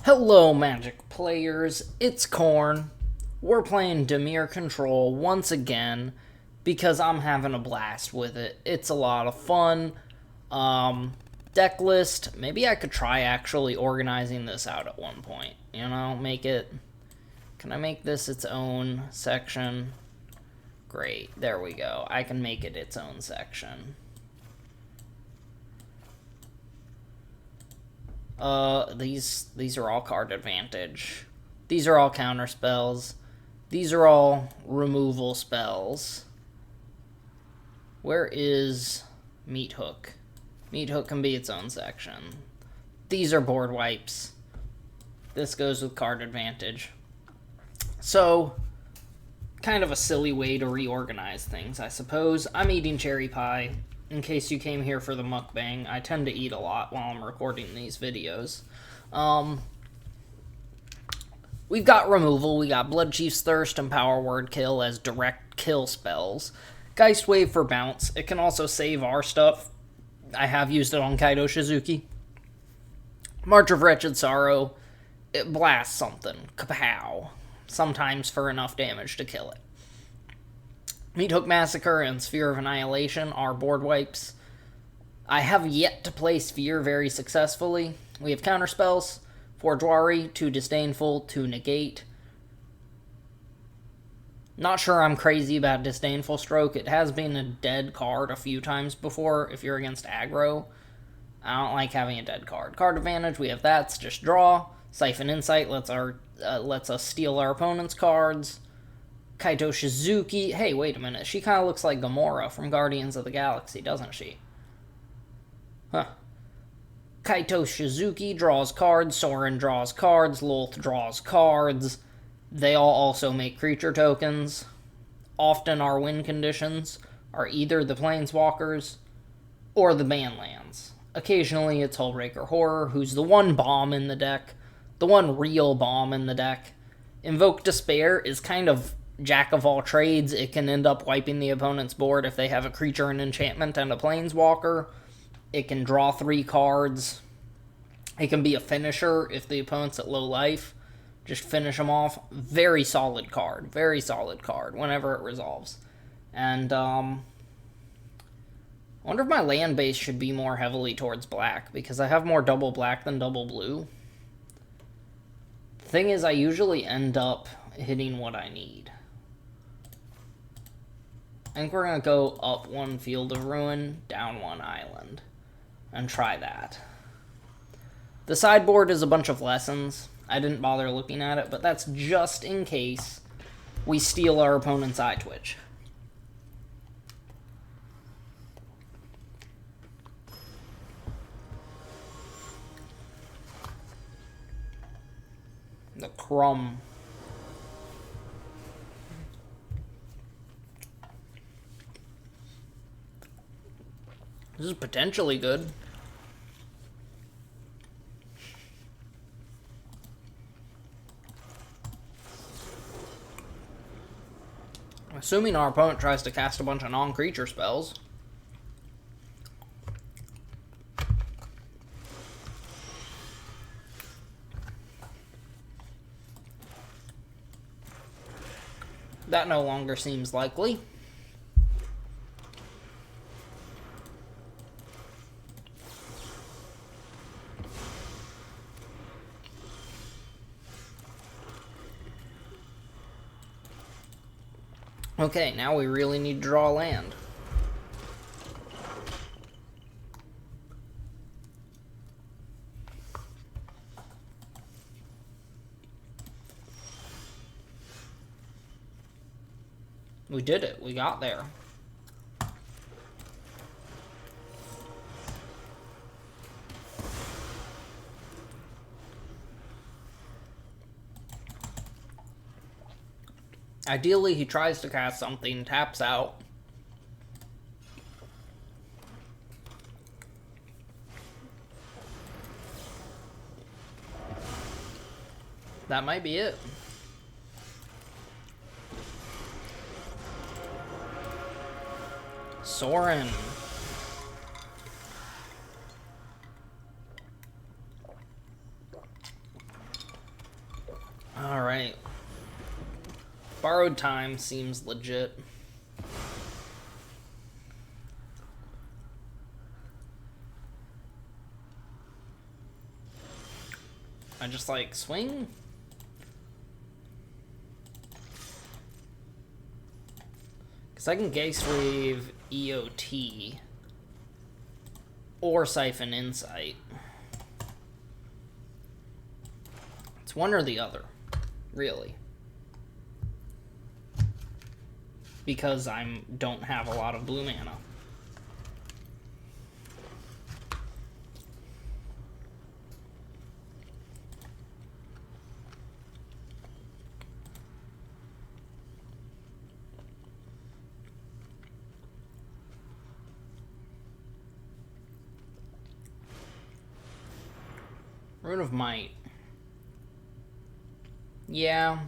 Hello, Magic players. It's Corn. We're playing Dimir Control once again because I'm having a blast with it. It's a lot of fun. Deck list. Maybe I could try actually organizing this out at one point. You know, make it. Can I make this its own section? Great. There we go. I can make it its own section. These are all card advantage. These are all counter spells. These are all removal spells. Where is Meat Hook? Meat Hook can be its own section. These are board wipes. This goes with card advantage. So, kind of a silly way to reorganize things, I suppose. I'm eating cherry pie. In case you came here for the mukbang, I tend to eat a lot while I'm recording these videos. We've got removal. We got Blood Chief's Thirst and Power Word Kill as direct kill spells. Geist Wave for bounce. It can also save our stuff. I have used it on Kaido Shizuki. March of Wretched Sorrow. It blasts something. Kapow. Sometimes for enough damage to kill it. Meat Hook Massacre and Sphere of Annihilation are board wipes. I have yet to play Sphere very successfully. We have counterspells. 4 Dwari, 2 Disdainful, 2 Negate. Not sure I'm crazy about Disdainful Stroke. It has been a dead card a few times before if you're against aggro. I don't like having a dead card. Card advantage, we have that. It's just draw. Siphon Insight lets us steal our opponent's cards. Kaito Shizuki. Hey, wait a minute. She kind of looks like Gamora from Guardians of the Galaxy, doesn't she? Huh. Kaito Shizuki draws cards. Soren draws cards. Lolth draws cards. They all also make creature tokens. Often our win conditions are either the Planeswalkers or the ban lands. Occasionally it's Hullbreaker Horror, who's the one bomb in the deck. The one real bomb in the deck. Invoke Despair is kind of jack of all trades. It can end up wiping the opponent's board if they have a creature, an enchantment, and a planeswalker. It can draw 3 cards. It can be a finisher if the opponent's at low life. Just finish them off. Very solid card. Very solid card whenever it resolves. And, I wonder if my land base should be more heavily towards black, because I have more double black than double blue. The thing is, I usually end up hitting what I need. I think we're going to go up 1 Field of Ruin, down 1 island, and try that. The sideboard is a bunch of lessons. I didn't bother looking at it, but that's just in case we steal our opponent's Eye Twitch. The crumb. This is potentially good. Assuming our opponent tries to cast a bunch of non-creature spells. That no longer seems likely. Okay, now we really need to draw land. We did it. We got there. Ideally, he tries to cast something, taps out. That might be it. Soren. Alright. Borrowed Time seems legit. I just like swing. Because I can Geist Wave EOT or Siphon Insight. It's one or the other, really. Because I don't have a lot of blue mana. Rune of Might. Yeah.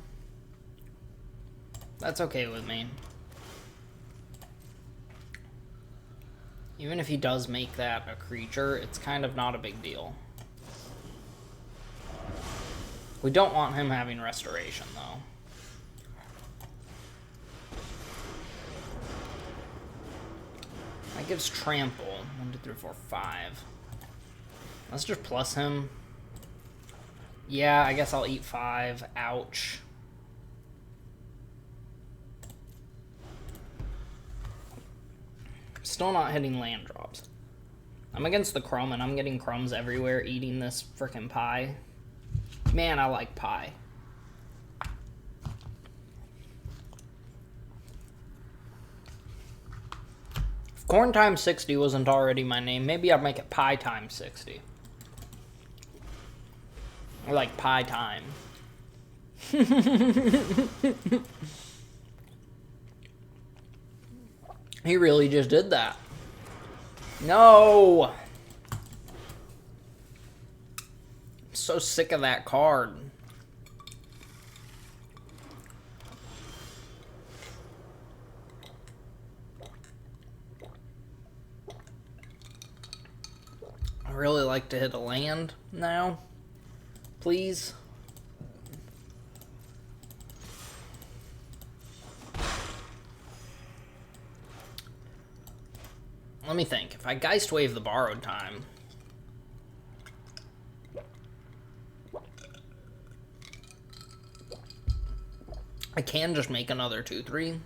That's okay with me. Even if he does make that a creature, it's kind of not a big deal. We don't want him having Restoration, though. That gives Trample. 1, 2, 3, 4, 5. Let's just plus him. Yeah, I guess I'll eat 5. Ouch. Still not hitting land drops. I'm against the crumb, and I'm getting crumbs everywhere eating this frickin' pie. Man, I like pie. If Corn Time 60 wasn't already my name, maybe I'd make it Pie Time 60. Or like Pie Time. He really just did that. No! I'm so sick of that card. I really like to hit a land now. Please. Let me think. If I Geist Wave the Borrowed Time... I can just make another 2/3.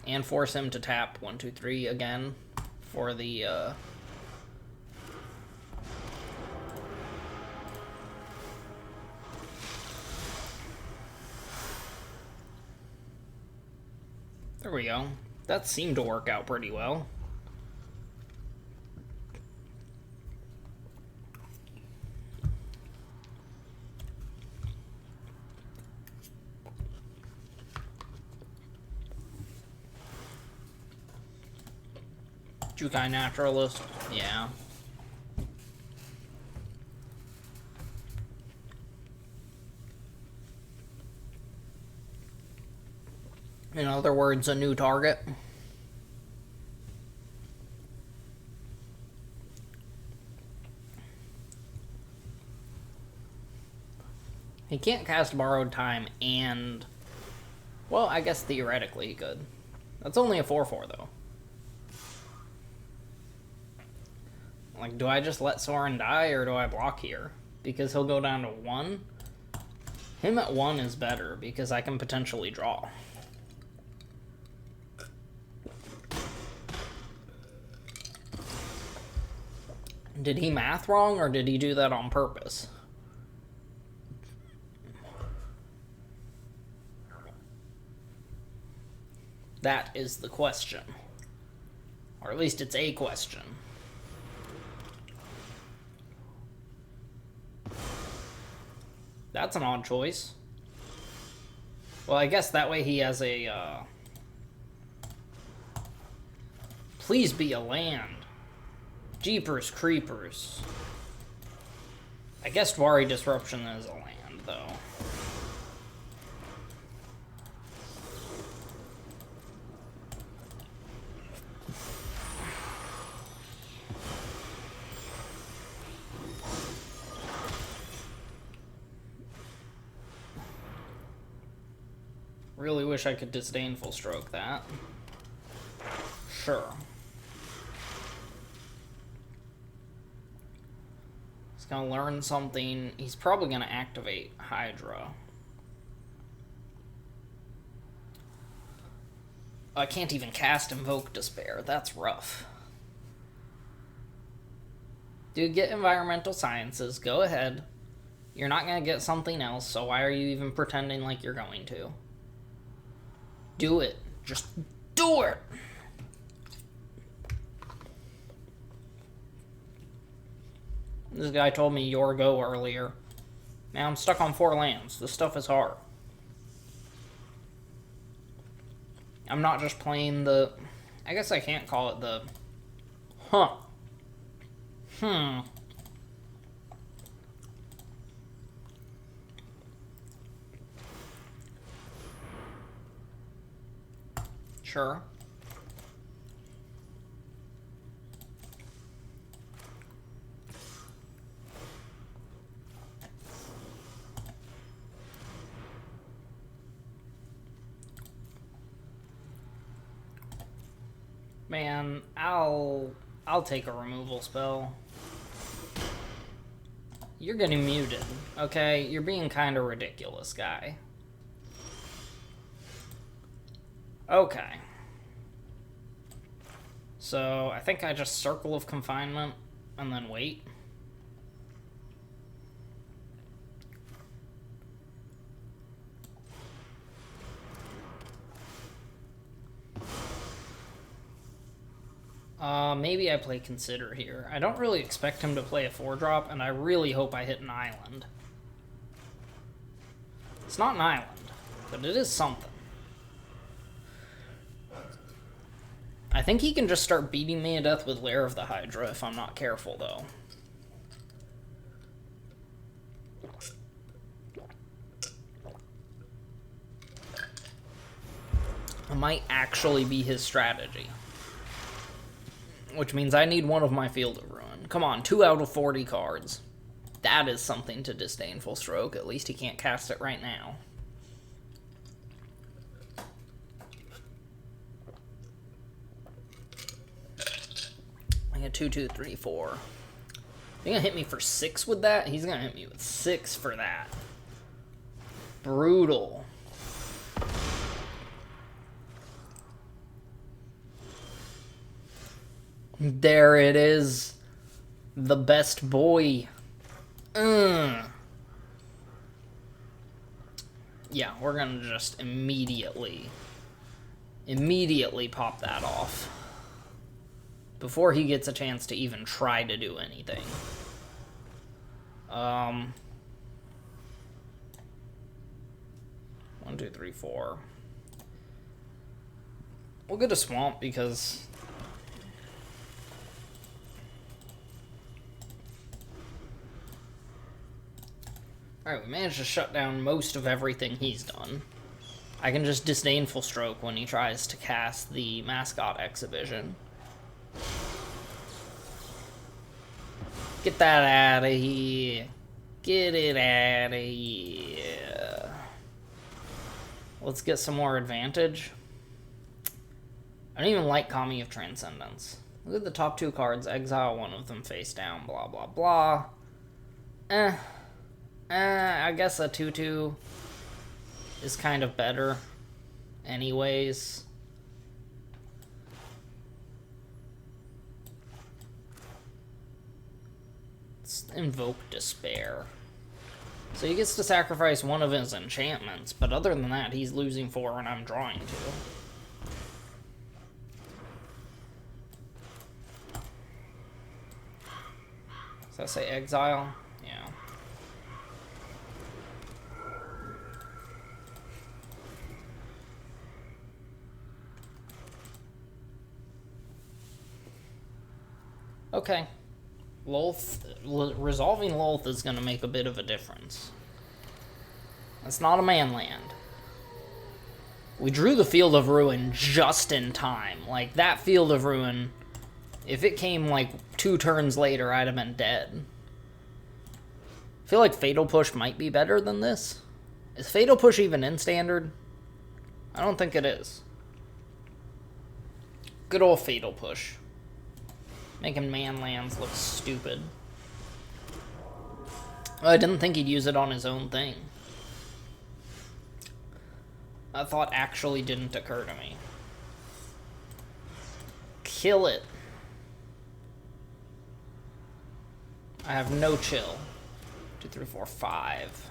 And force him to tap 1, 2, 3 again for the... There we go. That seemed to work out pretty well. Jukai Naturalist, yeah. In other words, a new target. He can't cast Borrowed Time and... Well, I guess theoretically he could. That's only a 4/4, though. Like, do I just let Sorin die, or do I block here? Because he'll go down to 1. Him at 1 is better, because I can potentially draw. Did he math wrong, or did he do that on purpose? That is the question. Or at least it's a question. That's an odd choice. Well, I guess that way he has a, Please be a land. Jeepers Creepers. I guess Dwari Disruption is a land, though. Really wish I could Disdainful Stroke that. Sure. He's gonna learn something. He's probably gonna activate Hydra. I can't even cast Invoke Despair. That's rough. Dude, get Environmental Sciences. Go ahead. You're not going to get something else, so why are you even pretending like you're going to? Do it. Just do it! This guy told me your go earlier. Now I'm stuck on 4 lands. This stuff is hard. I'm not just playing the... I guess I can't call it the... Sure. Man, I'll take a removal spell. You're getting muted, okay? You're being kind of ridiculous, guy. Okay. So, I think I just Circle of Confinement and then wait. Maybe I play Consider here. I don't really expect him to play a 4-drop, and I really hope I hit an island. It's not an island, but it is something. I think he can just start beating me to death with Lair of the Hydra if I'm not careful, though. It might actually be his strategy. Which means I need one of my Field of Ruin. Come on, 2 out of 40 cards. That is something to Disdainful Stroke. At least he can't cast it right now. I got 2, 2, 3, 4. He's gonna hit me for 6 with that? He's gonna hit me with 6 for that. Brutal. There it is. The best boy. Yeah, we're gonna just immediately pop that off. Before he gets a chance to even try to do anything. 1, 2, 3, 4. We'll get a Swamp because... Alright, we managed to shut down most of everything he's done. I can just Disdainful Stroke when he tries to cast the Mascot Exhibition. Get that out of here. Get it out of here. Let's get some more advantage. I don't even like Kami of Transcendence. Look at the top 2 cards. Exile one of them face down. Blah, blah, blah. I guess a 2/2 is kind of better anyways. Let's invoke Despair. So he gets to sacrifice one of his enchantments, but other than that, he's losing 4 and I'm drawing 2. Does that say exile? Yeah. Okay. Resolving Lolth is going to make a bit of a difference. That's not a manland. We drew the Field of Ruin just in time. Like, that Field of Ruin, if it came, like, 2 turns later, I'd have been dead. I feel like Fatal Push might be better than this. Is Fatal Push even in Standard? I don't think it is. Good old Fatal Push. Making man lands look stupid. Well, I didn't think he'd use it on his own thing. That thought actually didn't occur to me. Kill it. I have no chill. 2, 3, 4, 5.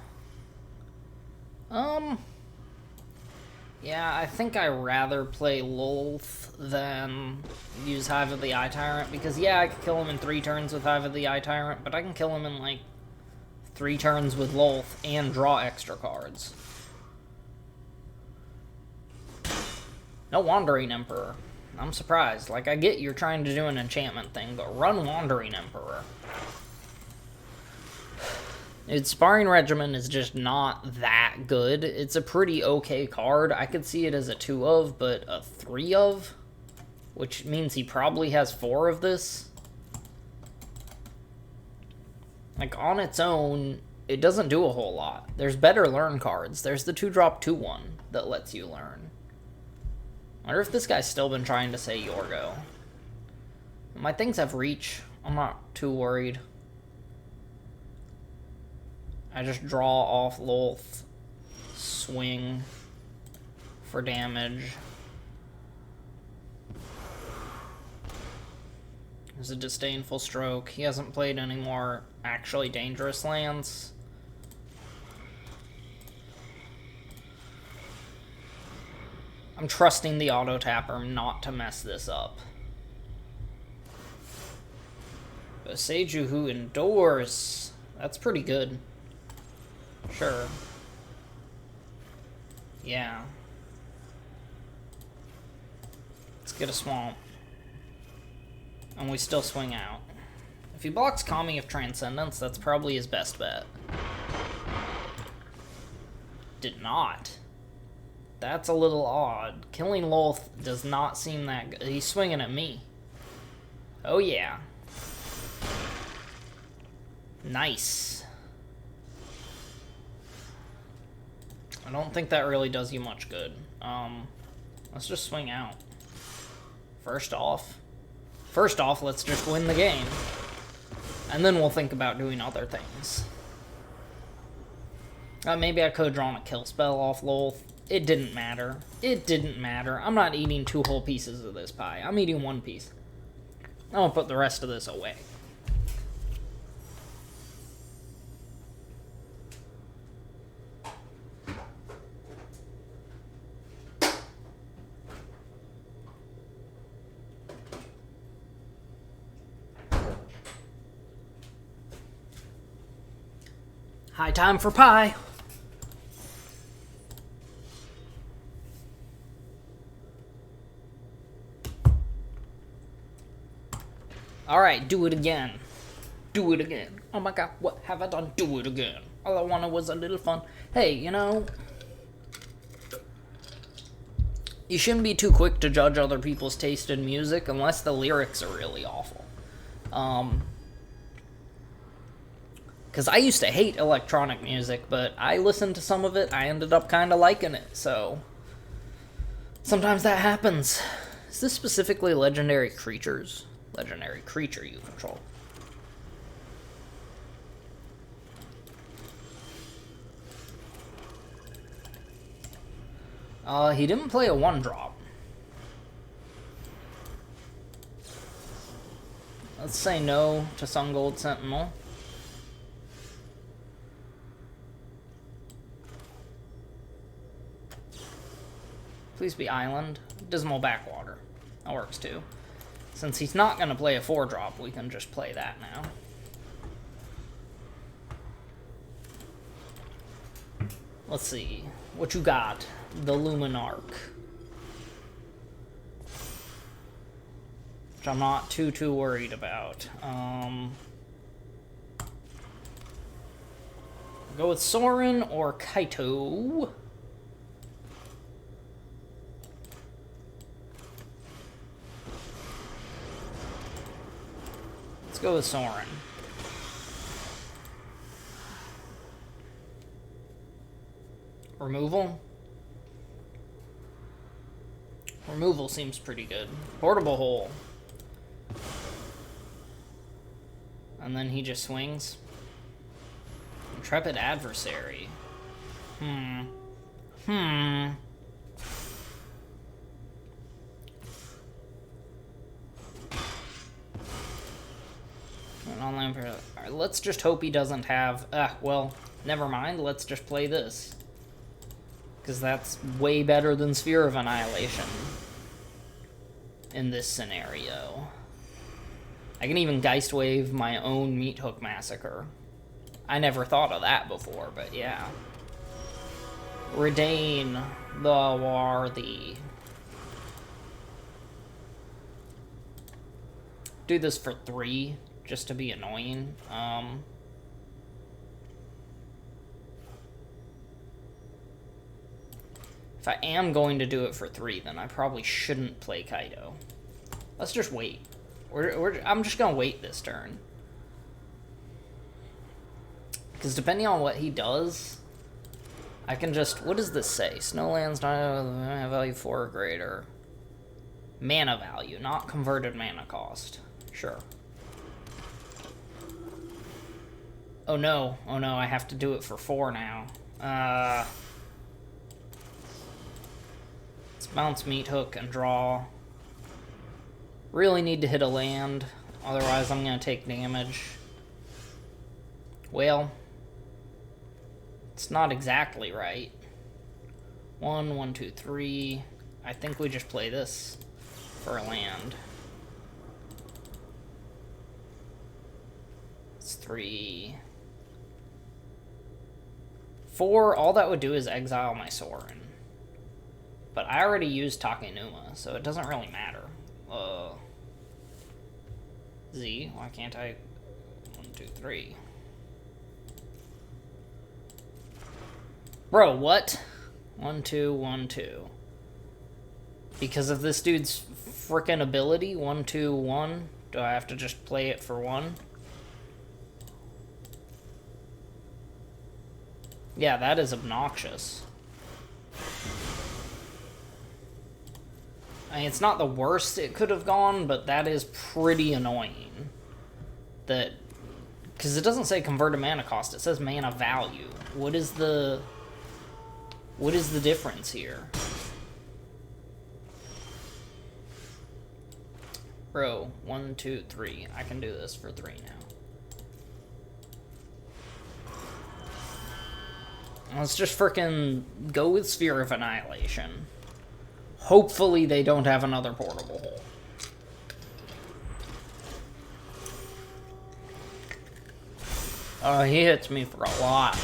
Yeah, I think I'd rather play Lolth than use Hive of the Eye Tyrant, because yeah, I could kill him in 3 turns with Hive of the Eye Tyrant, but I can kill him in like 3 turns with Lolth and draw extra cards. No Wandering Emperor. I'm surprised. Like, I get you're trying to do an enchantment thing, but run Wandering Emperor. Its Sparring Regimen is just not that good. It's a pretty okay card. I could see it as a 2 of, but a 3 of? Which means he probably has 4 of this. Like, on its own, it doesn't do a whole lot. There's better learn cards. There's the 2-drop 2-1 that lets you learn. I wonder if this guy's still been trying to say Yorgo. My things have reach. I'm not too worried. I just draw off Lolth, swing for damage. There's a Disdainful Stroke. He hasn't played any more actually dangerous lands. I'm trusting the auto tapper not to mess this up. A Seiju who endures. That's pretty good. Sure. Yeah. Let's get a Swamp. And we still swing out. If he blocks Kami of Transcendence, that's probably his best bet. Did not. That's a little odd. Killing Lolth does not seem that good. He's swinging at me. Oh yeah. Nice. I don't think that really does you much good. Let's just swing out. First off, let's just win the game. And then we'll think about doing other things. Maybe I could have drawn a kill spell off Lolth. It didn't matter. It didn't matter. I'm not eating 2 whole pieces of this pie. I'm eating 1 piece. I'm gonna put the rest of this away. High time for pie. Alright, do it again. Do it again. Oh my god, what have I done? Do it again. All I wanted was a little fun. Hey, you know, you shouldn't be too quick to judge other people's taste in music unless the lyrics are really awful. Because I used to hate electronic music, but I listened to some of it, I ended up kind of liking it, so sometimes that happens. Is this specifically legendary creatures? Legendary creature you control. He didn't play a 1-drop. Let's say no to Sun Gold Sentinel. Please be Island. Dismal Backwater. That works too. Since he's not going to play a 4-drop, we can just play that now. Let's see. What you got? The Luminarch. Which I'm not too worried about. Go with Sorin or Kaito. Let's go with Sorin. Removal. Removal seems pretty good. Portable Hole. And then he just swings. Intrepid Adversary. Alright, let's just hope he doesn't have... well, never mind. Let's just play this. Because that's way better than Sphere of Annihilation. In this scenario. I can even Geist Wave my own Meat Hook Massacre. I never thought of that before, but yeah. Redain the Worthy. Do this for 3, just to be annoying. If I am going to do it for 3, then I probably shouldn't play Kaido. Let's just wait. I'm just going to wait this turn. Because depending on what he does, I can just... What does this say? Snowlands not have value 4 or greater. Mana value, not converted mana cost. Sure. Oh no, I have to do it for 4 now. Let's bounce Meat Hook and draw. Really need to hit a land, otherwise I'm going to take damage. Well, it's not exactly right. 1, 1, 2, 3. I think we just play this for a land. It's 3. 4, all that would do is exile my Sorin. But I already used Takenuma, so it doesn't really matter. Z, why can't I? 1, 2, 3. Bro, what? 1, 2, 1, 2. Because of this dude's frickin' ability, 1, 2, 1, do I have to just play it for 1? Yeah, that is obnoxious. I mean, it's not the worst it could have gone, but that is pretty annoying. That, because it doesn't say converted mana cost, it says mana value. What is the difference here? Bro, 1, 2, 3. I can do this for 3 now. Let's just frickin' go with Sphere of Annihilation. Hopefully they don't have another Portable Hole. He hits me for a lot.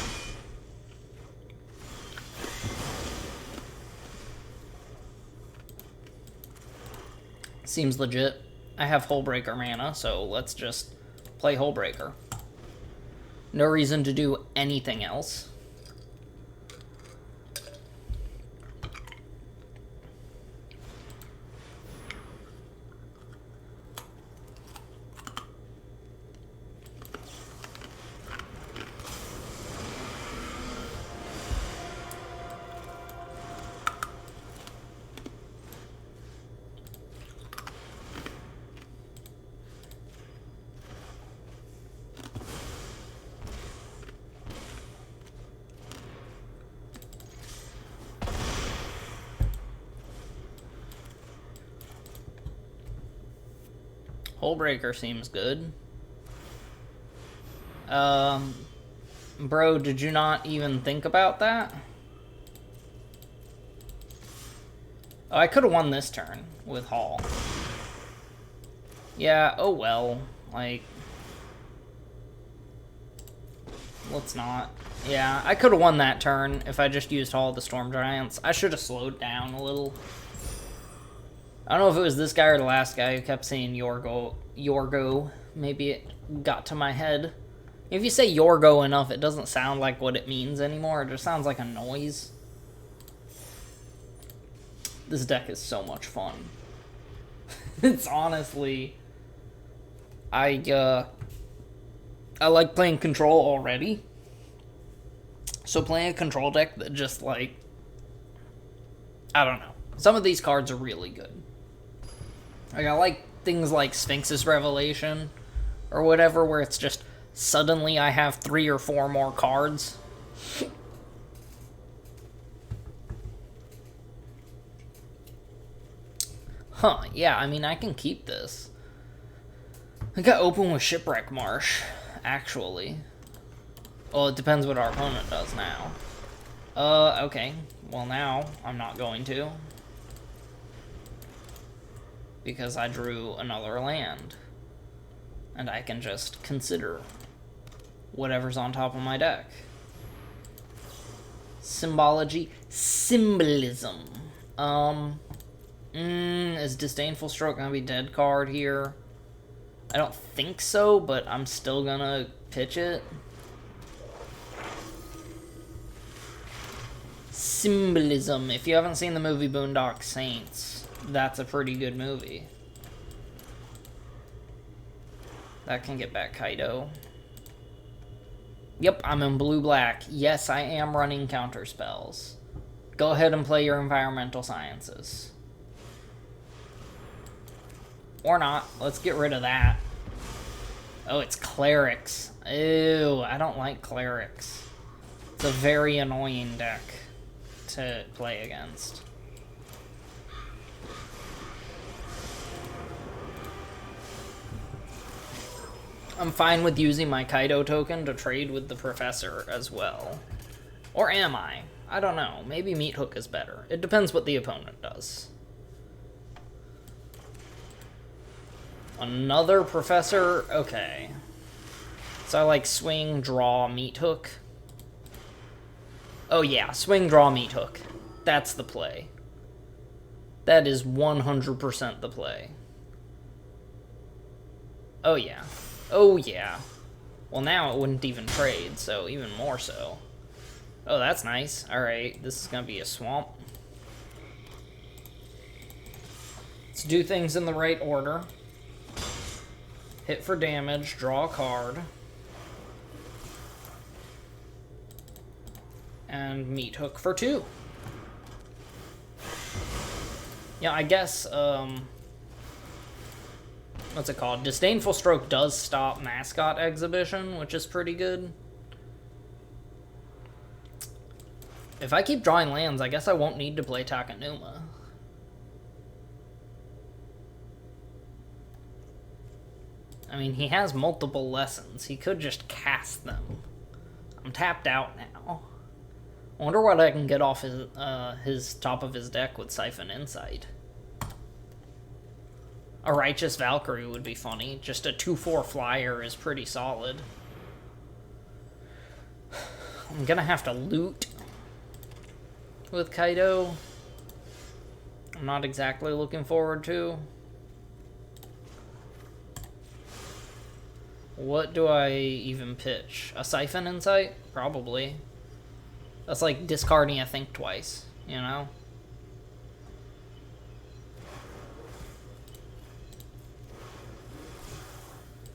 Seems legit. I have Hullbreaker mana, so let's just play Hullbreaker. No reason to do anything else. Hullbreaker seems good. Bro, did you not even think about that? Oh, I could have won this turn with Hull. Yeah, oh well. Like, let's not. Yeah, I could have won that turn if I just used Hall of the Storm Giants. I should have slowed down a little. I don't know if it was this guy or the last guy who kept saying Yorgo. Maybe it got to my head. If you say Yorgo enough, it doesn't sound like what it means anymore. It just sounds like a noise. This deck is so much fun. It's honestly... I like playing Control already. So playing a Control deck that just, like... I don't know. Some of these cards are really good. Like, I like things like Sphinx's Revelation or whatever, where it's just suddenly I have 3 or 4 more cards. Huh, yeah, I mean, I can keep this. I got open with Shipwreck Marsh, actually. Well, it depends what our opponent does now. Okay. Well, now I'm not going to. Because I drew another land. And I can just consider whatever's on top of my deck. Symbology. Symbolism. Is Disdainful Stroke gonna be dead card here? I don't think so, but I'm still gonna pitch it. Symbolism. If you haven't seen the movie Boondock Saints, that's a pretty good movie. That can get back Kaido. Yep, I'm in blue-black. Yes, I am running counter spells. Go ahead and play your environmental sciences. Or not. Let's get rid of that. Oh, it's clerics. Ew, I don't like clerics. It's a very annoying deck to play against. I'm fine with using my Kaido token to trade with the professor as well. Or am I? I don't know. Maybe Meat Hook is better. It depends what the opponent does. Another professor? Okay. So I like swing, draw, Meat Hook. Oh yeah, swing, draw, Meat Hook. That's the play. That is 100% the play. Oh yeah. Oh yeah. Well, now it wouldn't even trade, so even more so. Oh, that's nice. Alright, this is gonna be a swamp. Let's do things in the right order. Hit for damage, draw a card. And Meat Hook for 2. Yeah, I guess, what's it called? Disdainful Stroke does stop Mascot Exhibition, which is pretty good. If I keep drawing lands, I guess I won't need to play Takenuma. I mean, he has multiple lessons. He could just cast them. I'm tapped out now. I wonder what I can get off his top of his deck with Siphon Insight. A Righteous Valkyrie would be funny. Just a 2/4 flyer is pretty solid. I'm gonna have to loot with Kaido. I'm not exactly looking forward to. What do I even pitch? A Siphon Insight? Probably. That's like discarding a Think Twice, you know?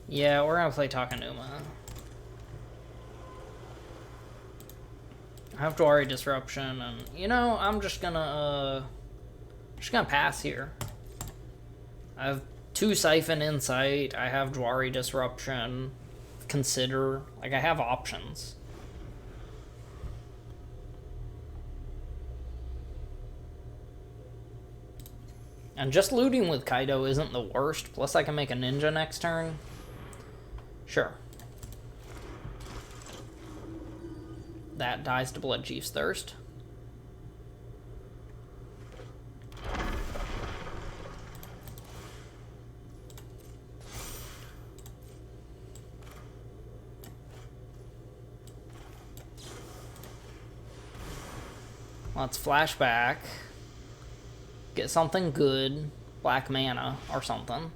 Yeah, we're gonna play Takenuma. I have Dwari Disruption, and, you know, I'm just gonna pass here. I have 2 Siphon Insight, I have Dwari Disruption, Consider, like, I have options. And just looting with Kaido isn't the worst, plus I can make a ninja next turn. Sure. That dies to Blood Chief's Thirst. Let's flashback. Get something good. Black mana or something.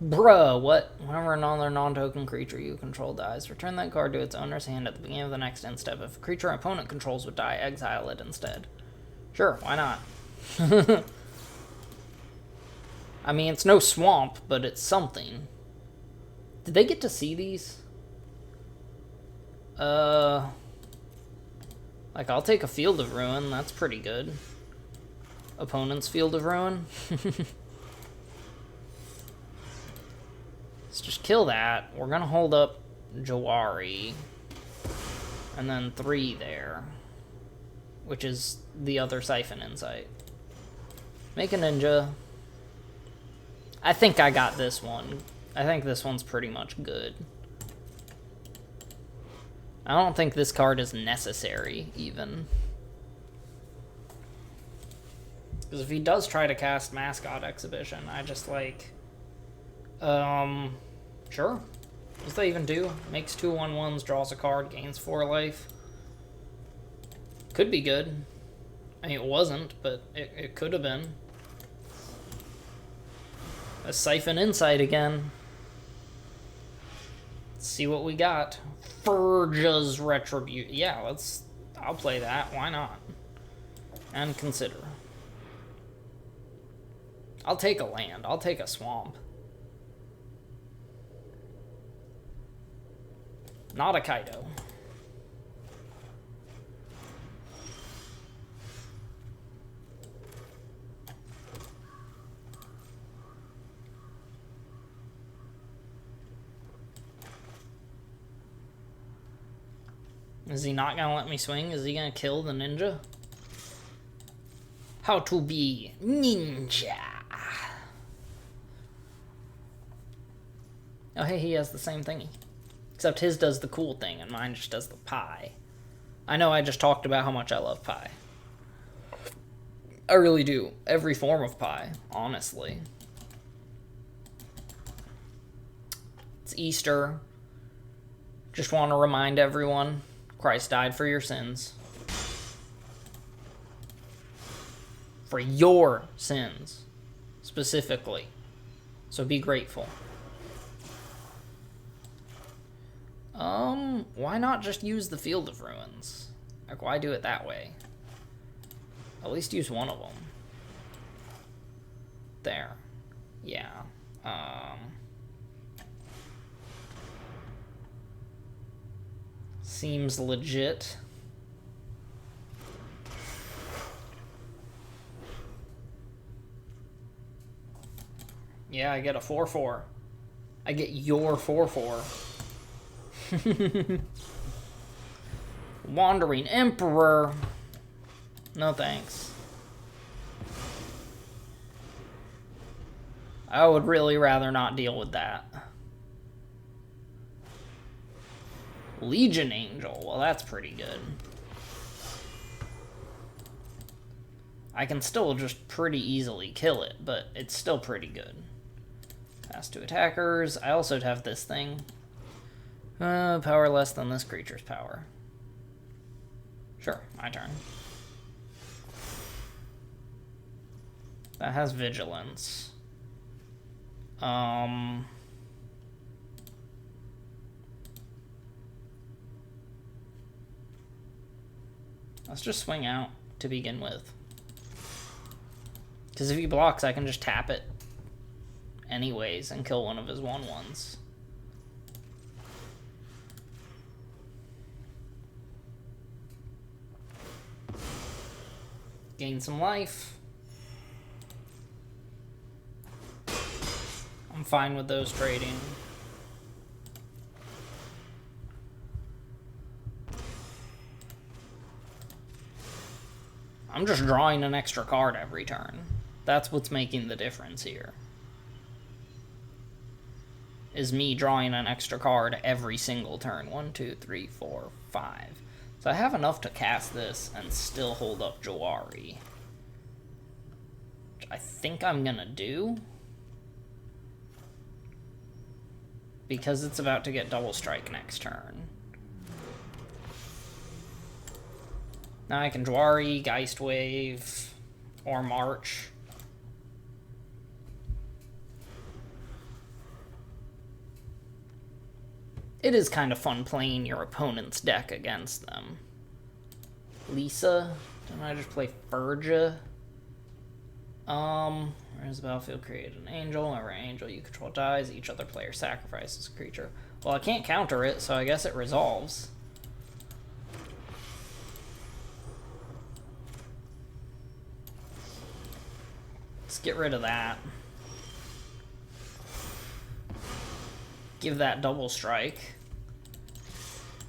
Bruh, what? Whenever another non-token creature you control dies, return that card to its owner's hand at the beginning of the next end step. If a creature an opponent controls would die, exile it instead. Sure, why not? I mean, it's no swamp, but it's something. Did they get to see these? Like, I'll take a Field of Ruin, that's pretty good. opponent's Field of Ruin. Let's just kill that. We're gonna hold up Jawari. And then 3 there. Which is the other Siphon Insight. Make a ninja. I think I got this one. I think this one's pretty much good. I don't think this card is necessary, even. Because if he does try to cast Mascot Exhibition, I just like... Sure. What does that even do? Makes 2 1/1s, draws a card, gains 4 life. Could be good. I mean, it wasn't, but it could have been. A Siphon Insight again. Let's see what we got. Furja's Retribution. Yeah, I'll play that. Why not? And consider. I'll take a land. I'll take a swamp. Not a Kaido. Is he not gonna let me swing? Is he gonna kill the ninja? How to be ninja. Oh, hey, he has the same thingy. Except his does the cool thing, and mine just does the pie. I know I just talked about how much I love pie. I really do. Every form of pie, honestly. It's Easter. Just want to remind everyone, Christ died for your sins. For your sins, specifically. So be grateful. Why not just use the Field of Ruins? Like, why do it that way? At least use one of them. There. Yeah. Seems legit. Yeah, I get a 4/4. I get your 4/4. Wandering Emperor. No thanks. I would really rather not deal with that. Legion Angel. Well, that's pretty good. I can still just pretty easily kill it, but it's still pretty good. Pass to attackers. I also have this thing. Power less than this creature's power. Sure, my turn. That has vigilance. Let's just swing out to begin with. Because if he blocks, I can just tap it anyways and kill one of his 1/1s. Gain some life. I'm fine with those trading. I'm just drawing an extra card every turn. That's what's making the difference here. Is me drawing an extra card every single turn. 1, 2, 3, 4, 5. So I have enough to cast this and still hold up Jawari. Which I think I'm gonna do. Because it's about to get double strike next turn. Now I can Jawari, Geist Wave, or March. It is kind of fun playing your opponent's deck against them. Lisa, didn't I just play Furja? Where's the battlefield created an angel? Every angel you control dies, each other player sacrifices a creature. Well, I can't counter it, so I guess it resolves. get rid of that. Give that double strike.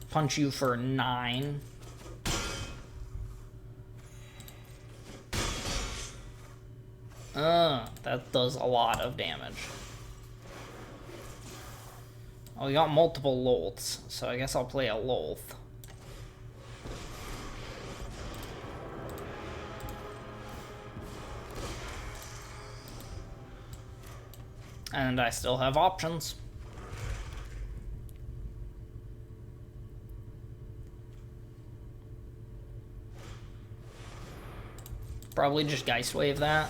Punch you for 9. That does a lot of damage. Oh, we got multiple Lolths, so I guess I'll play a Lolth. And I still have options. Probably just Geist Wave that.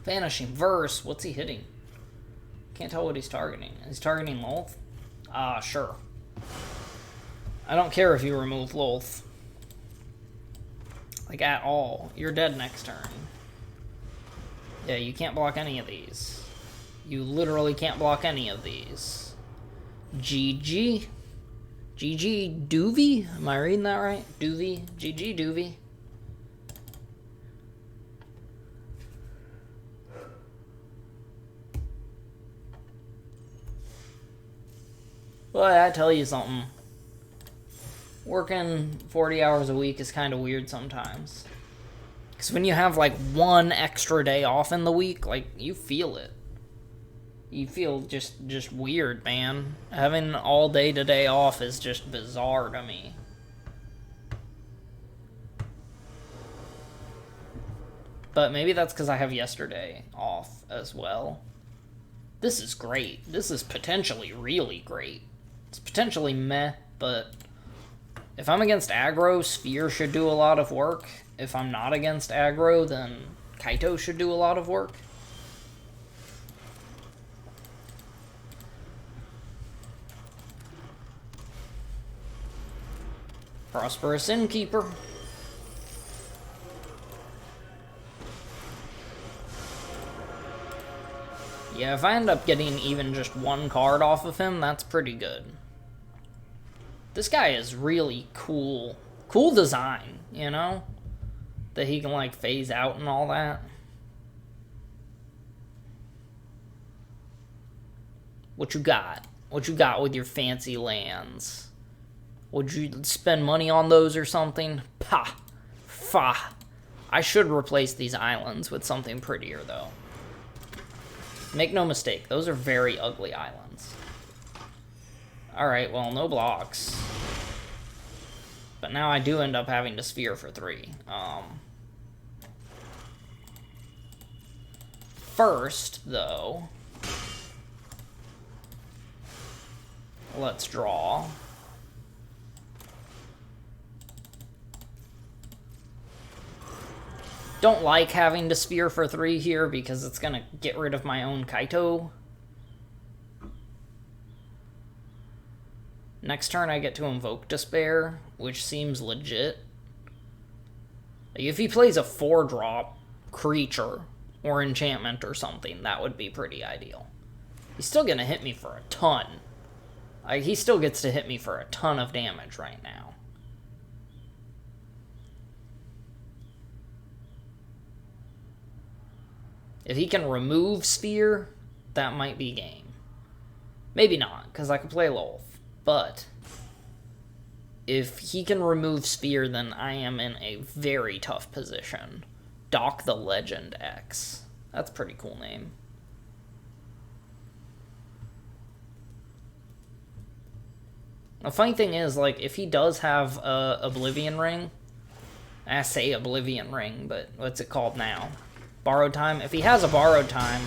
Vanishing Verse, what's he hitting? Can't tell what he's targeting. He's targeting Lolth? Sure. I don't care if you remove Lolth. Like, at all. You're dead next turn. Yeah, you can't block any of these. You literally can't block any of these. GG. GG Doovie? Am I reading that right? Doovie? GG Doovie. Well, I tell you something. Working 40 hours a week is kind of weird sometimes. Because when you have, like, one extra day off in the week, like, you feel it. You feel just weird, man. Having all day to day off is just bizarre to me. But maybe that's because I have yesterday off as well. This is great. This is potentially really great. It's potentially meh, but if I'm against aggro, Sphere should do a lot of work. If I'm not against aggro, then Kaito should do a lot of work. Prosperous Innkeeper. Yeah, if I end up getting even just one card off of him, that's pretty good. This guy is really cool. Cool design, you know? That he can, like, phase out and all that. What you got? What you got with your fancy lands? Would you spend money on those or something? Pah! Fa! I should replace these islands with something prettier, though. Make no mistake, those are very ugly islands. Alright, well, no blocks. But now I do end up having to Sphere for 3. First, though, let's draw. Don't like having to Sphere for 3 here because it's going to get rid of my own Kaito. Next turn I get to invoke Despair, which seems legit. Like, if he plays a 4-drop creature or enchantment or something, that would be pretty ideal. He's still going to hit me for a ton. Like, he still gets to hit me for a ton of damage right now. If he can remove Sphere, that might be game. Maybe not, because I could play Lolth. But if he can remove Sphere, then I am in a very tough position. Doc the Legend X. That's a pretty cool name. The funny thing is, like, if he does have a Oblivion Ring, I say Oblivion Ring, but what's it called now? Borrowed Time? If he has a Borrowed Time,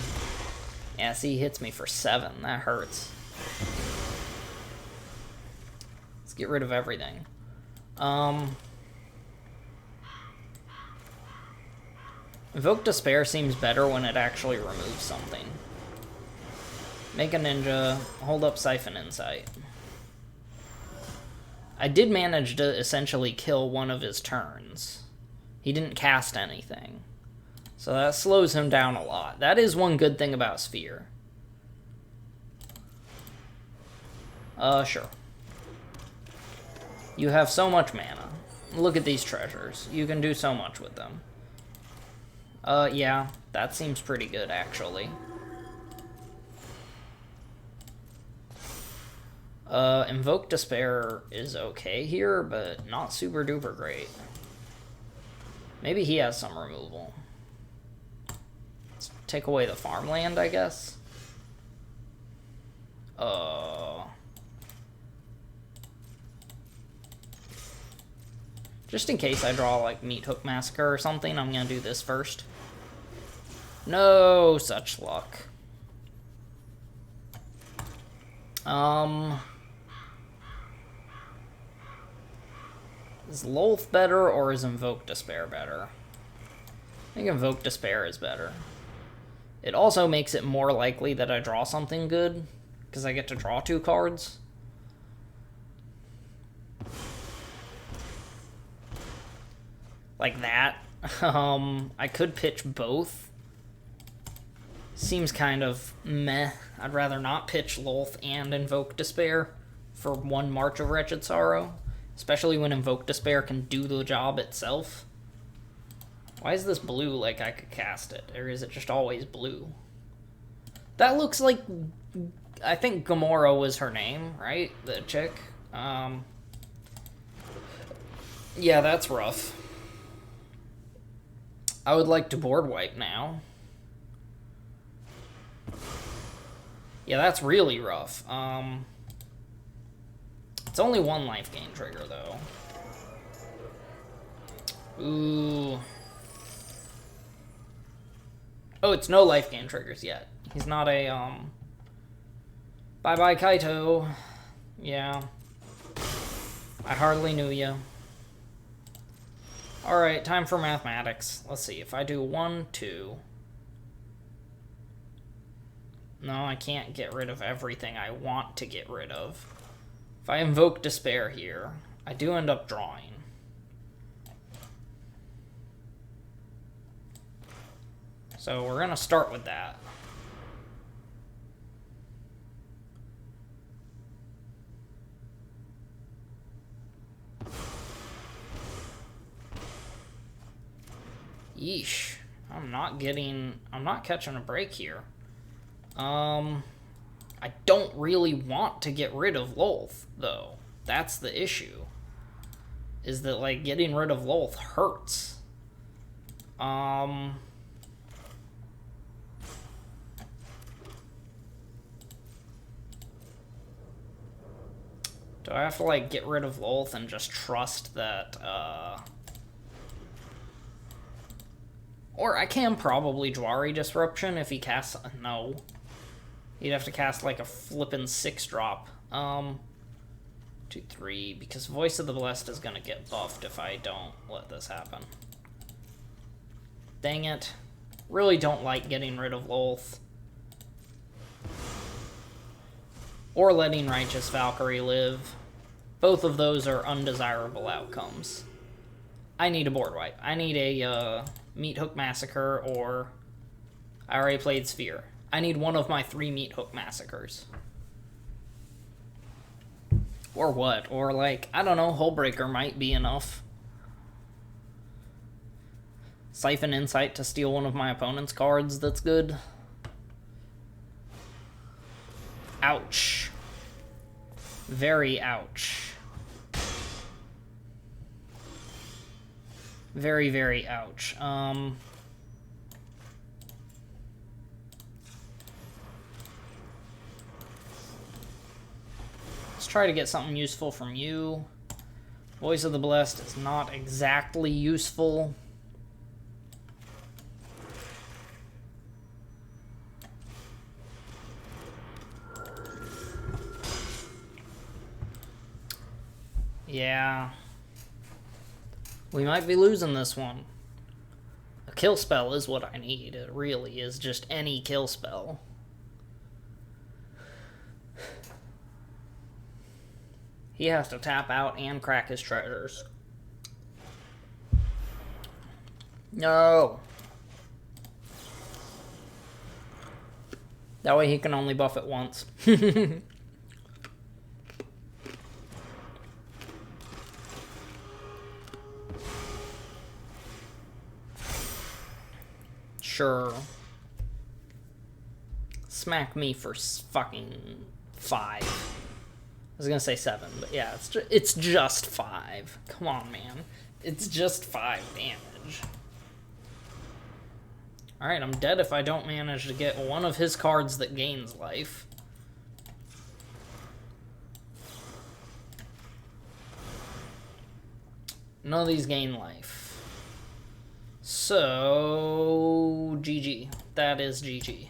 yeah, see, he hits me for 7. That hurts. Let's get rid of everything. Invoke Despair seems better when it actually removes something. Make a ninja, hold up Siphon Insight. I did manage to essentially kill one of his turns. He didn't cast anything. So that slows him down a lot. That is one good thing about Sphere. Sure. You have so much mana. Look at these treasures. You can do so much with them. Yeah, that seems pretty good, actually. Invoke Despair is okay here, but not super duper great. Maybe he has some removal. Let's take away the farmland, I guess. Just in case I draw, like, Meat Hook Massacre or something, I'm gonna do this first. No such luck. Is Lolth better, or is Invoke Despair better? I think Invoke Despair is better. It also makes it more likely that I draw something good, because I get to draw 2 cards. Like that. I could pitch both. Seems kind of meh. I'd rather not pitch Lolth and Invoke Despair for 1 March of Wretched Sorrow. Especially when Invoke Despair can do the job itself. Why is this blue like I could cast it? Or is it just always blue? That looks like... I think Gamora was her name, right? The chick. Yeah, that's rough. I would like to board wipe now. Yeah, that's really rough. It's only 1 life gain trigger, though. Ooh. Oh, it's no life gain triggers yet. He's not a, Bye-bye, Kaito. Yeah. I hardly knew you. Alright, time for mathematics. Let's see, if I do 1, 2... No, I can't get rid of everything I want to get rid of. If I invoke Despair here, I do end up drawing. So we're going to start with that. Yeesh. I'm not catching a break here. I don't really want to get rid of Lolth, though. That's the issue. Is that, like, getting rid of Lolth hurts. Do I have to, like, get rid of Lolth and just trust that, Or I can probably Jwari Disruption if he casts... No. He'd have to cast, like, a flippin' 6-drop. 2, 3, because Voice of the Blessed is gonna get buffed if I don't let this happen. Dang it. Really don't like getting rid of Lolth. Or letting Righteous Valkyrie live. Both of those are undesirable outcomes. I need a board wipe. I need a, Meat Hook Massacre, or... I already played Sphere. I need one of my 3 Meat Hook Massacres. Or what? Or, like, I don't know, Hullbreaker might be enough. Siphon Insight to steal one of my opponent's cards, that's good. Ouch. Very ouch. Very, very ouch. Let's try to get something useful from you. Voice of the Blessed is not exactly useful. Yeah. We might be losing this one. A kill spell is what I need. It really is just any kill spell. He has to tap out and crack his treasures. No. That way he can only buff it once. Sure. Smack me for fucking 5. I was gonna say 7, but yeah, it's just 5. Come on, man. It's just 5 damage. Alright, I'm dead if I don't manage to get one of his cards that gains life. None of these gain life. So, GG. That is GG.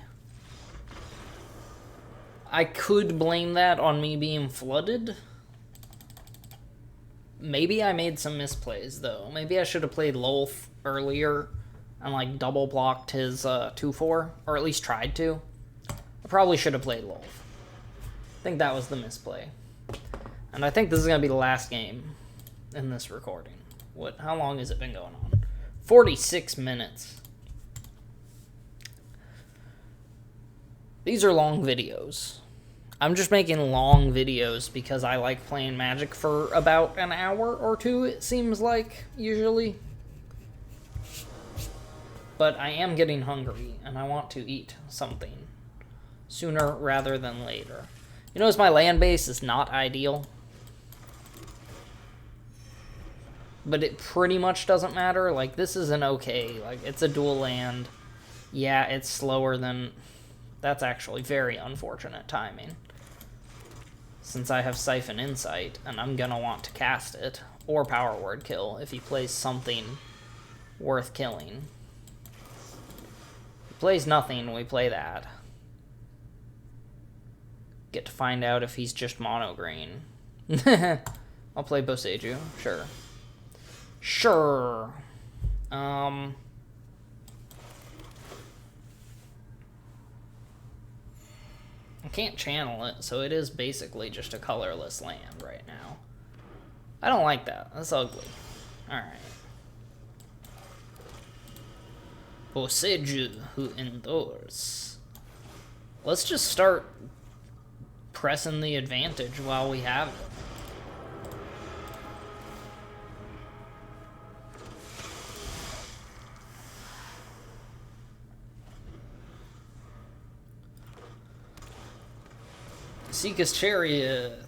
I could blame that on me being flooded. Maybe I made some misplays, though. Maybe I should have played Lolth earlier and, like, double blocked his 2-4, or at least tried to. I probably should have played Lolth. I think that was the misplay. And I think this is going to be the last game in this recording. How long has it been going on? 46 minutes. These are long videos. I'm just making long videos because I like playing Magic for about an hour or two, it seems like, usually. But I am getting hungry, and I want to eat something sooner rather than later. You notice my land base is not ideal. But it pretty much doesn't matter. Like, this is an okay. Like, it's a dual land. Yeah, it's slower than... That's actually very unfortunate timing. Since I have Siphon Insight, and I'm gonna want to cast it. Or Power Word Kill, if he plays something worth killing. If he plays nothing, we play that. Get to find out if he's just mono green. I'll play Boseiju, sure. Sure. I can't channel it, so it is basically just a colorless land right now. I don't like that. That's ugly. Alright. Boseiju, who endures. Let's just start pressing the advantage while we have it. Seeka's Chariot.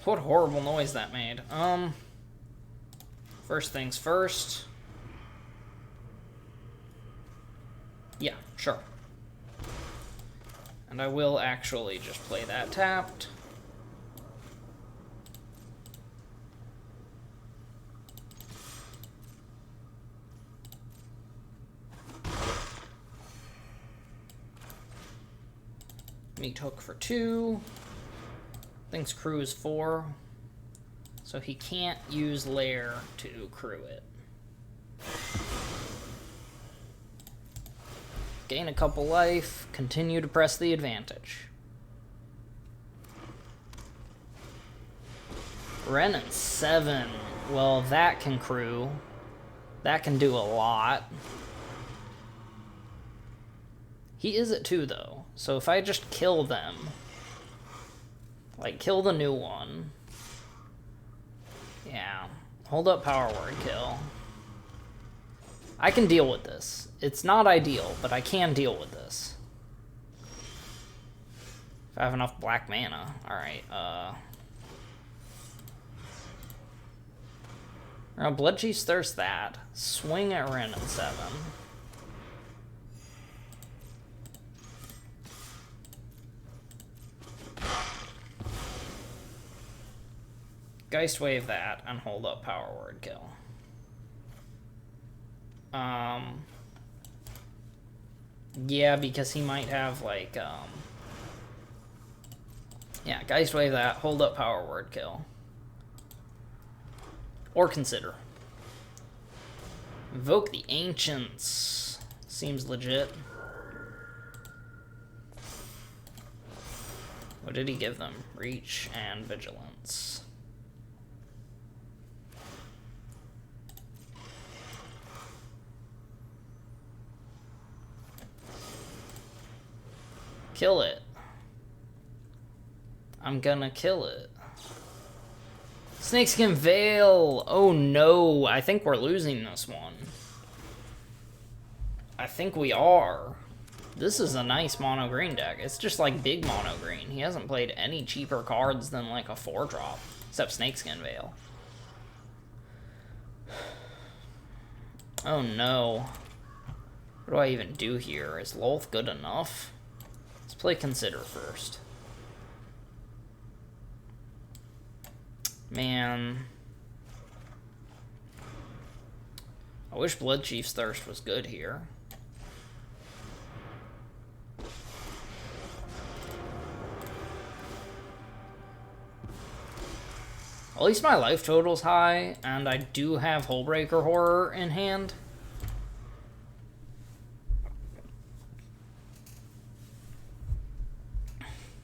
What horrible noise that made. First things first. Yeah, sure. And I will actually just play that tapped. Meat Hook for 2. Thinks crew is 4. So he can't use Lair to crew it. Gain a couple life. Continue to press the advantage. Renin 7. Well, that can crew. That can do a lot. He is at 2, though. So if I just kill them, like, kill the new one. Yeah. Hold up Power Word Kill. I can deal with this. It's not ideal, but I can deal with this. If I have enough black mana. Alright, Bloodchief's Thirst that. Swing at Renin 7. Geist Wave that and hold up Power Word Kill. Yeah, because he might have, like, yeah, Geist Wave that, hold up Power Word Kill. Or consider. Invoke the Ancients. Seems legit. What did he give them? Reach and Vigilance. Kill it. I'm gonna kill it. Snakeskin Veil! Oh no, I think we're losing this one. I think we are. This is a nice mono green deck. It's just like big mono green. He hasn't played any cheaper cards than like a 4-drop, except Snakeskin Veil. Oh no. What do I even do here? Is Lolth good enough? Let's play Consider first. Man. I wish Bloodchief's Thirst was good here. At least my life total's high, and I do have Hullbreaker Horror in hand.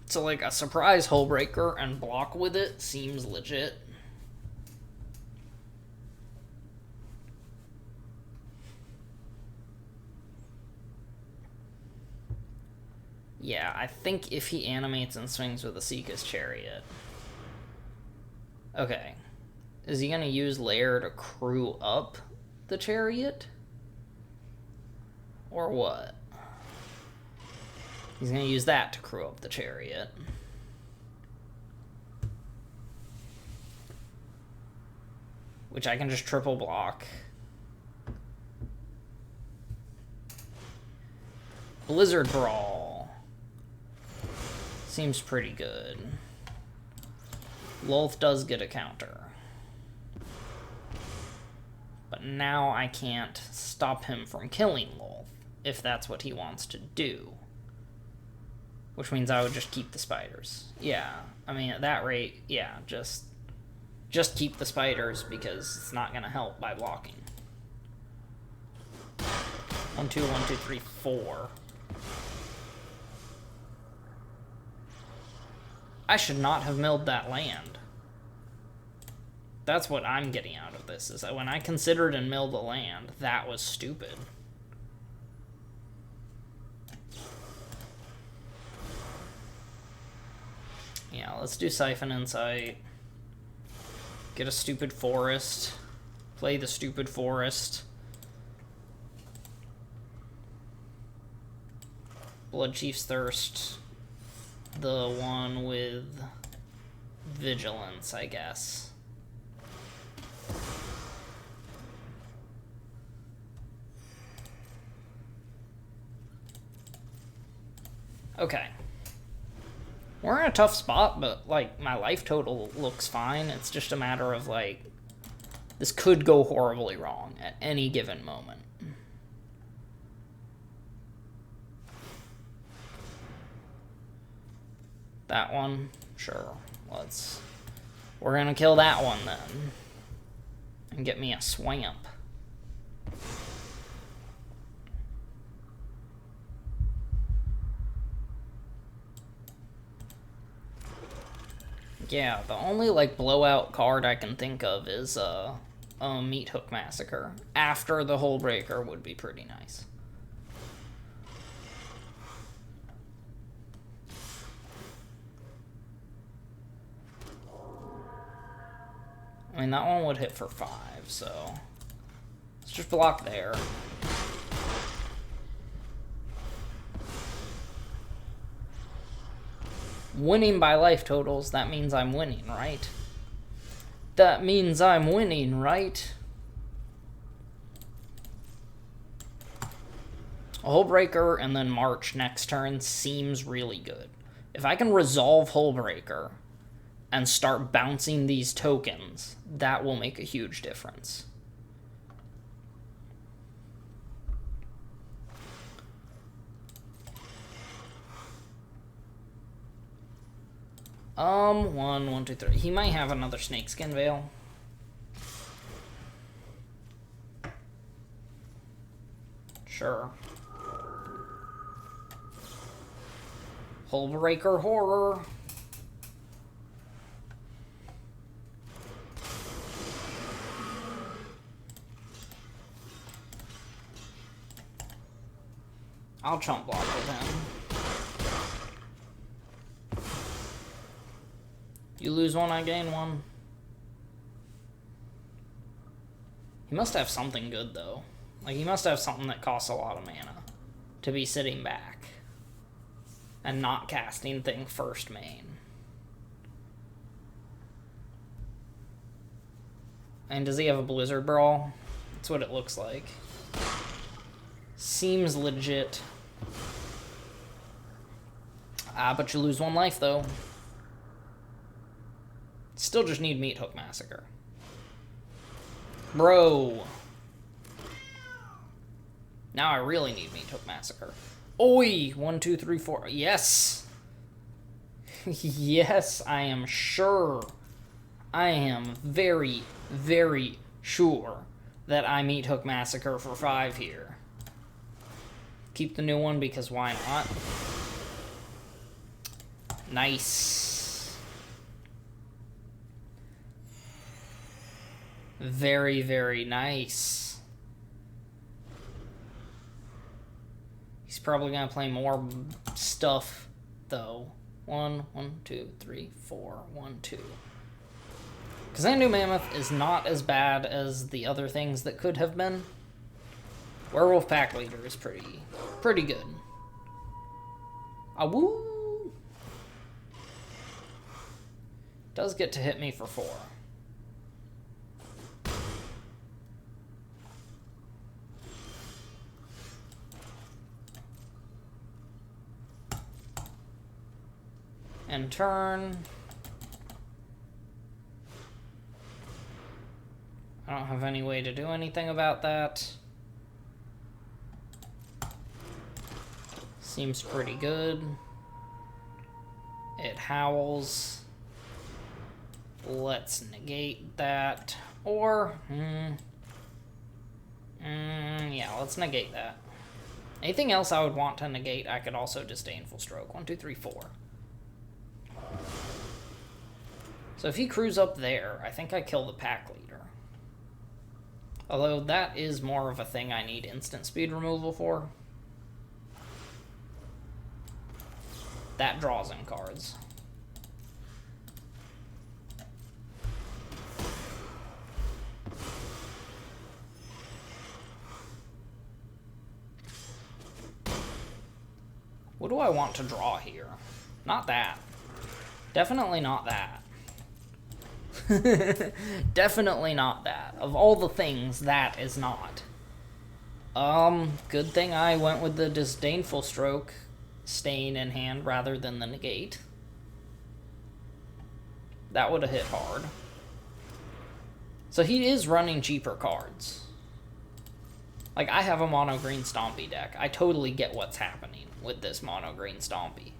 So, like, a surprise Hullbreaker and block with it seems legit. Yeah, I think if he animates and swings with a Seeka's Chariot. Okay. Is he gonna use Lair to crew up the Chariot? Or what? He's gonna use that to crew up the Chariot. Which I can just triple block. Blizzard Brawl. Seems pretty good. Lolth does get a counter. But now I can't stop him from killing Lolth, if that's what he wants to do. Which means I would just keep the spiders. Yeah, I mean, at that rate, yeah, just keep the spiders, because it's not gonna help by blocking. 1, 2, 1, 2, 3, 4. I should not have milled that land. That's what I'm getting out of this, is that when I considered and milled the land, that was stupid. Yeah, let's do Siphon Insight. Get a stupid forest. Play the stupid forest. Bloodchief's Thirst. The one with Vigilance, I guess. Okay. We're in a tough spot, but, like, my life total looks fine. It's just a matter of, like, this could go horribly wrong at any given moment. That one? Sure. We're gonna kill that one, then. And get me a Swamp. Yeah, the only, like, blowout card I can think of is, Meat Hook Massacre. After the Hullbreaker would be pretty nice. I mean, that one would hit for 5, so... Let's just block there. Winning by life totals, that means I'm winning, right? That means I'm winning, right? A Hullbreaker and then March next turn seems really good. If I can resolve Hullbreaker and start bouncing these tokens, that will make a huge difference. 1, 2, 3. He might have another Snakeskin Veil. Sure. Hullbreaker Horror. I'll chump block with him. You lose one, I gain one. He must have something good, though. Like, he must have something that costs a lot of mana to be sitting back and not casting thing first main. And does he have a Blizzard Brawl? That's what it looks like. Seems legit. But you lose 1 life, though. Still just need Meat Hook Massacre. Bro. Now I really need Meat Hook Massacre. Oi! 1, 2, 3, 4. Yes! Yes, I am sure. I am very, very sure that I Meat Hook Massacre for 5 here. Keep the new one because why not? Nice. Very, very nice. He's probably going to play more stuff, though. 1, 2, 3, 4, 1, 2. Because that new Mammoth is not as bad as the other things that could have been. Werewolf Pack Leader is pretty good. Awoo! Does get to hit me for 4. And turn. I don't have any way to do anything about that. Seems pretty good. It howls. Let's negate that. Or, yeah, let's negate that. Anything else I would want to negate, I could also Disdainful Stroke. 1, 2, 3, 4. So if he crews up there, I think I kill the Pack Leader. Although that is more of a thing I need instant speed removal for. That draws in cards. What do I want to draw here? Not that. Definitely not that. Definitely not that. Of all the things, that is not. Good thing I went with the Disdainful Stroke staying in hand rather than the negate. That would have hit hard. So he is running cheaper cards. Like, I have a mono green Stompy deck. I totally get what's happening with this mono green Stompy.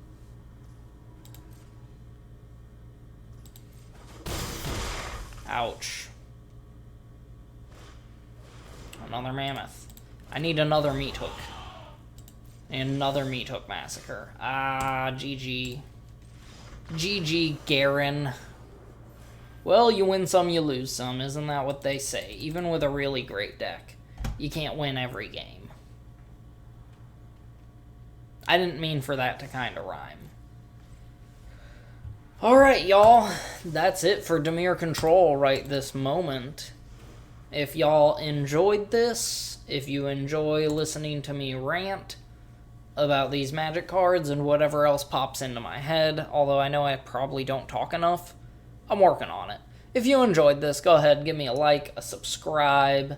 Ouch. Another Mammoth. I need another Meat Hook. Another Meat Hook Massacre. GG. GG, Garen. Well, you win some, you lose some. Isn't that what they say? Even with a really great deck, you can't win every game. I didn't mean for that to kind of rhyme. Alright, y'all. That's it for Dimir Control right this moment. If y'all enjoyed this, if you enjoy listening to me rant about these Magic cards and whatever else pops into my head, although I know I probably don't talk enough, I'm working on it. If you enjoyed this, go ahead and give me a like, a subscribe.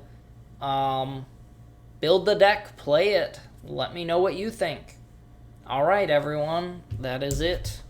Build the deck, play it. Let me know what you think. Alright, everyone. That is it.